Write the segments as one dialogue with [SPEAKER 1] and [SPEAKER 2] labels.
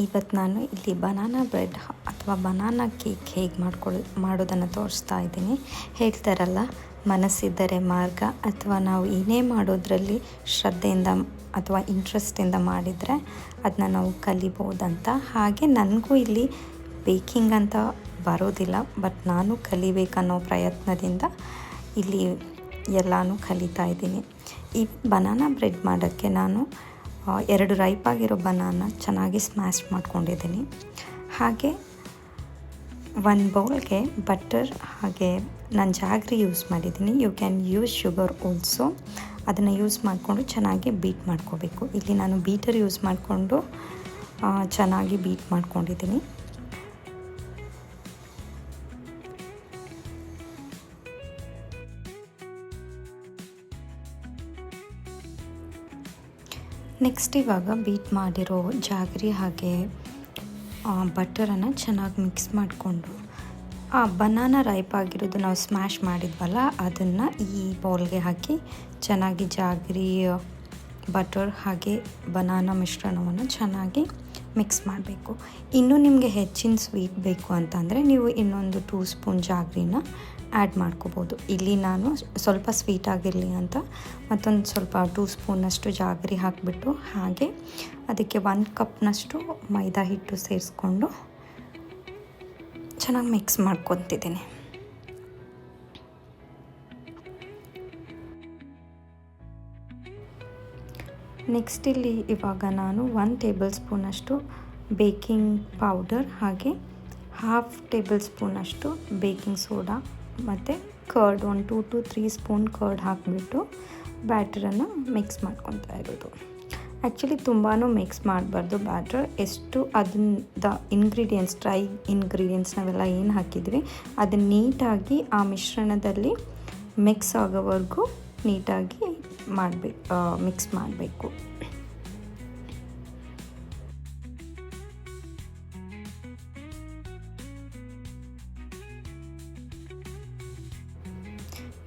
[SPEAKER 1] ಇವತ್ತು ನಾನು ಇಲ್ಲಿ ಬನಾನಾ ಬ್ರೆಡ್ ಅಥವಾ ಬನಾನಾ ಕೇಕ್ ಹೇಗೆ ಮಾಡೋದನ್ನು ತೋರಿಸ್ತಾ ಇದ್ದೀನಿ. ಹೇಳ್ತಾರಲ್ಲ, ಮನಸ್ಸಿದ್ದರೆ ಮಾರ್ಗ, ಅಥವಾ ನಾವು ಏನೇ ಮಾಡೋದ್ರಲ್ಲಿ ಶ್ರದ್ಧೆಯಿಂದ ಅಥವಾ ಇಂಟ್ರೆಸ್ಟಿಂದ ಮಾಡಿದರೆ ಅದನ್ನ ನಾವು ಕಲಿಬೋದಂತ. ಹಾಗೆ ನನಗೂ ಇಲ್ಲಿ ಬೇಕಿಂಗ್ ಅಂತ ಬರೋದಿಲ್ಲ, ಬಟ್ ನಾನು ಕಲಿಬೇಕನ್ನೋ ಪ್ರಯತ್ನದಿಂದ ಇಲ್ಲಿ ಎಲ್ಲನೂ ಕಲಿತಾ ಇದ್ದೀನಿ. ಈ ಬನಾನಾ ಬ್ರೆಡ್ ಮಾಡೋಕ್ಕೆ ನಾನು 2 ರೈಪಾಗಿರೋ ಬನಾನ ಚೆನ್ನಾಗಿ ಸ್ಮ್ಯಾಶ್ ಮಾಡ್ಕೊಂಡಿದ್ದೀನಿ. ಹಾಗೆ 1 ಬೌಲ್ಗೆ ಬಟರ್, ಹಾಗೆ ನಾನು ಜಾಗ್ರಿ ಯೂಸ್ ಮಾಡಿದ್ದೀನಿ. You can use sugar also. ಅದನ್ನು ಯೂಸ್ ಮಾಡಿಕೊಂಡು ಚೆನ್ನಾಗಿ ಬೀಟ್ ಮಾಡ್ಕೋಬೇಕು. ಇಲ್ಲಿ ನಾನು ಬೀಟರ್ ಯೂಸ್ ಮಾಡಿಕೊಂಡು ಚೆನ್ನಾಗಿ ಬೀಟ್ ಮಾಡ್ಕೊಂಡಿದ್ದೀನಿ. ನೆಕ್ಸ್ಟ್ ಇವಾಗ ಬೀಟ್ ಮಾಡಿರೋ ಜಾಗ್ರಿ ಹಾಗೆ ಬಟರನ್ನು ಚೆನ್ನಾಗಿ ಮಿಕ್ಸ್ ಮಾಡಿಕೊಂಡು ಆ ಬನಾನಾ ರೈಪ್ ಆಗಿರೋದು ನಾವು ಸ್ಮ್ಯಾಶ್ ಮಾಡಿದ್ವಲ್ಲ ಅದನ್ನು ಈ ಬೌಲ್ಗೆ ಹಾಕಿ ಚೆನ್ನಾಗಿ ಜಾಗ್ರಿ, ಬಟರ್ ಹಾಗೆ ಬನಾನಾ ಮಿಶ್ರಣವನ್ನು ಚೆನ್ನಾಗಿ ಮಿಕ್ಸ್ ಮಾಡಬೇಕು. ಇನ್ನೂ ನಿಮಗೆ ಹೆಚ್ಚಿನ ಸ್ವೀಟ್ ಬೇಕು ಅಂತಂದರೆ ನೀವು ಇನ್ನೊಂದು 2 ಸ್ಪೂನ್ ಜಾಗ್ರಿನ ಆ್ಯಡ್ ಮಾಡ್ಕೋಬೋದು. ಇಲ್ಲಿ ನಾನು ಸ್ವಲ್ಪ ಸ್ವೀಟ್ ಆಗಿರಲಿ ಅಂತ ಮತ್ತೊಂದು ಸ್ವಲ್ಪ 2 ಸ್ಪೂನಷ್ಟು ಜಾಗ್ರಿ ಹಾಕಿಬಿಟ್ಟು ಹಾಗೆ ಅದಕ್ಕೆ 1 ಕಪ್ನಷ್ಟು ಮೈದಾ ಹಿಟ್ಟು ಸೇರಿಸ್ಕೊಂಡು ಚೆನ್ನಾಗಿ ಮಿಕ್ಸ್ ಮಾಡ್ಕೊತಿದ್ದೀನಿ. ನೆಕ್ಸ್ಟ್ ಇಲ್ಲಿ ಇವಾಗ ನಾನು 1 ಟೇಬಲ್ ಸ್ಪೂನಷ್ಟು ಬೇಕಿಂಗ್ ಪೌಡರ್ ಹಾಗೆ 1/2 ಟೇಬಲ್ ಸ್ಪೂನಷ್ಟು ಬೇಕಿಂಗ್ ಸೋಡಾ ಮತ್ತು ಕರ್ಡ್ 1 2 to 3 ಸ್ಪೂನ್ ಕರ್ಡ್ ಹಾಕಿಬಿಟ್ಟು ಬ್ಯಾಟರನ್ನು ಮಿಕ್ಸ್ ಮಾಡ್ಕೊತಾ ಇರೋದು. ಆ್ಯಕ್ಚುಲಿ ತುಂಬಾ ಮಿಕ್ಸ್ ಮಾಡಬಾರ್ದು ಬ್ಯಾಟರ್. ಎಷ್ಟು ಅದನ್ನ ಇಂಗ್ರೀಡಿಯೆಂಟ್ಸ್, ಡ್ರೈ ಇಂಗ್ರೀಡಿಯೆಂಟ್ಸ್ ನಾವೆಲ್ಲ ಏನು ಹಾಕಿದ್ವಿ ಅದನ್ನು ನೀಟಾಗಿ ಆ ಮಿಶ್ರಣದಲ್ಲಿ ಮಿಕ್ಸ್ ಆಗೋವರೆಗೂ ನೀಟಾಗಿ ಮಿಕ್ಸ್ ಮಾಡಬೇಕು.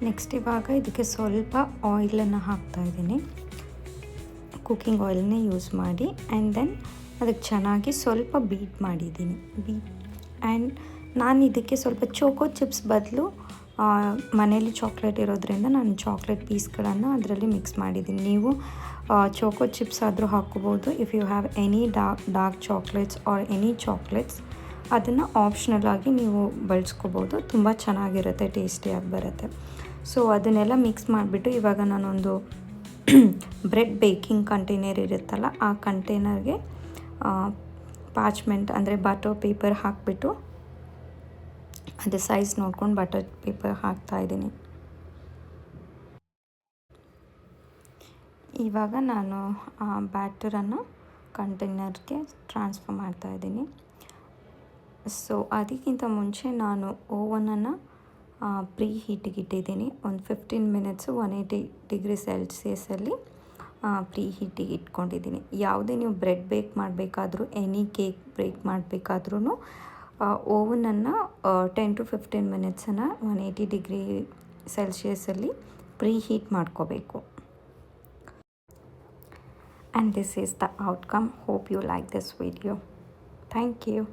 [SPEAKER 1] ನೆಕ್ಸ್ಟ್ ಇವಾಗ ಇದಕ್ಕೆ ಸ್ವಲ್ಪ ಆಯಿಲನ್ನು ಹಾಕ್ತಾಯಿದ್ದೀನಿ. ಕುಕ್ಕಿಂಗ್ ಆಯಿಲನ್ನೇ ಯೂಸ್ ಮಾಡಿ ಆ್ಯಂಡ್ ದೆನ್ ಅದಕ್ಕೆ ಚೆನ್ನಾಗಿ ಸ್ವಲ್ಪ ಬೀಟ್ ಮಾಡಿದ್ದೀನಿ. ಆ್ಯಂಡ್ ನಾನು ಇದಕ್ಕೆ ಸ್ವಲ್ಪ ಚೋಕೋ ಚಿಪ್ಸ್ ಬದಲು ಮನೇಲಿ ಚಾಕ್ಲೇಟ್ ಇರೋದ್ರಿಂದ ನಾನು ಚಾಕ್ಲೇಟ್ ಪೀಸ್ಗಳನ್ನು ಅದರಲ್ಲಿ ಮಿಕ್ಸ್ ಮಾಡಿದ್ದೀನಿ. ನೀವು ಚೋಕೋ ಚಿಪ್ಸ್ ಆದರೂ ಹಾಕ್ಕೋಬೋದು. If you have any dark chocolates or any chocolates ಅದನ್ನು ಆಪ್ಷನಲ್ ಆಗಿ ನೀವು ಬಳಸ್ಕೋಬೋದು. ತುಂಬ ಚೆನ್ನಾಗಿರುತ್ತೆ, ಟೇಸ್ಟಿಯಾಗಿ ಬರುತ್ತೆ. ಸೊ ಅದನ್ನೆಲ್ಲ ಮಿಕ್ಸ್ ಮಾಡಿಬಿಟ್ಟು ಇವಾಗ ನಾನೊಂದು ಬ್ರೆಡ್ ಬೇಕಿಂಗ್ ಕಂಟೈನರ್ ಇರುತ್ತಲ್ಲ ಆ ಕಂಟೈನರ್ಗೆ ಪಾಚ್ಮೆಂಟ್ ಅಂದರೆ ಬಟರ್ ಪೇಪರ್ ಹಾಕಿಬಿಟ್ಟು ಅದೇ ಸೈಜ್ ನೋಡ್ಕೊಂಡು ಬಟರ್ ಪೇಪರ್ ಹಾಕ್ತಾಯಿದ್ದೀನಿ. ಇವಾಗ ನಾನು ಆ ಬ್ಯಾಟರನ್ನು ಕಂಟೈನರ್ಗೆ ಟ್ರಾನ್ಸ್ಫರ್ ಮಾಡ್ತಾಯಿದ್ದೀನಿ. ಸೊ ಅದಕ್ಕಿಂತ ಮುಂಚೆ ನಾನು ಓವನನ್ನು ಪ್ರೀ ಹೀಟಿಗೆ ಇಟ್ಟಿದ್ದೀನಿ. ಒಂದು 15 ಮಿನಿಟ್ಸು 180 ಡಿಗ್ರಿ ಸೆಲ್ಸಿಯಸಲ್ಲಿ ಪ್ರೀ ಹೀಟಿಗೆ ಇಟ್ಕೊಂಡಿದ್ದೀನಿ. ಯಾವುದೇ ನೀವು ಬ್ರೆಡ್ ಬೇಕ್ ಮಾಡಬೇಕಾದ್ರೂ, ಎನಿ ಕೇಕ್ ಬೇಕ್ ಮಾಡಬೇಕಾದ್ರೂ ಓವನನ್ನು 10 to 15 ಮಿನಿಟ್ಸನ್ನು 180 ಡಿಗ್ರಿ ಸೆಲ್ಸಿಯಸಲ್ಲಿ ಪ್ರೀ ಹೀಟ್ ಮಾಡ್ಕೋಬೇಕು. And this is the outcome. Hope you like this video. Thank you.